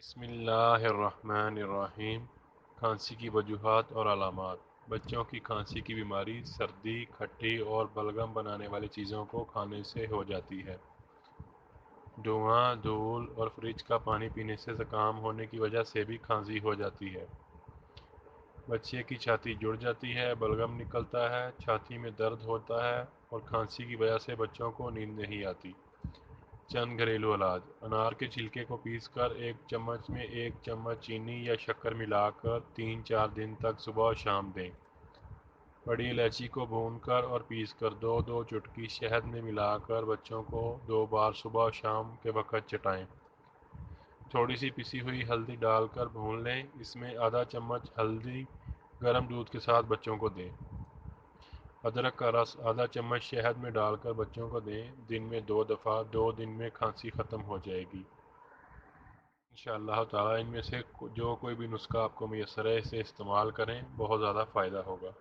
بسم اللہ الرحمن الرحیم۔ کھانسی کی وجوہات اور علامات۔ بچوں کی کھانسی کی بیماری سردی، کھٹی اور بلغم بنانے والی چیزوں کو کھانے سے ہو جاتی ہے۔ دھواں، دھول اور فریج کا پانی پینے سے زکام ہونے کی وجہ سے بھی کھانسی ہو جاتی ہے۔ بچے کی چھاتی جڑ جاتی ہے، بلغم نکلتا ہے، چھاتی میں درد ہوتا ہے اور کھانسی کی وجہ سے بچوں کو نیند نہیں آتی۔ چند گھریلو علاج۔ انار کے چھلکے کو پیس کر ایک چمچ میں 1 چمچ چینی یا شکر ملا کر 3-4 دن تک صبح و شام دیں۔ بڑی الائچی کو بھون کر اور پیس کر 2 چٹکی شہد میں ملا کر بچوں کو 2 بار صبح و شام کے وقت چٹائیں۔ تھوڑی سی پسی ہوئی ہلدی ڈال کر بھون لیں، اس میں آدھا چمچ ہلدی گرم دودھ کے ساتھ بچوں کو دیں۔ ادرک کا رس آدھا چمچ شہد میں ڈال کر بچوں کو دیں، دن میں 2 دفعہ۔ 2 دن میں کھانسی ختم ہو جائے گی انشاءاللہ تعالی۔ ان میں سے جو کوئی بھی نسخہ آپ کو میسر ہے اسے استعمال کریں، بہت زیادہ فائدہ ہوگا۔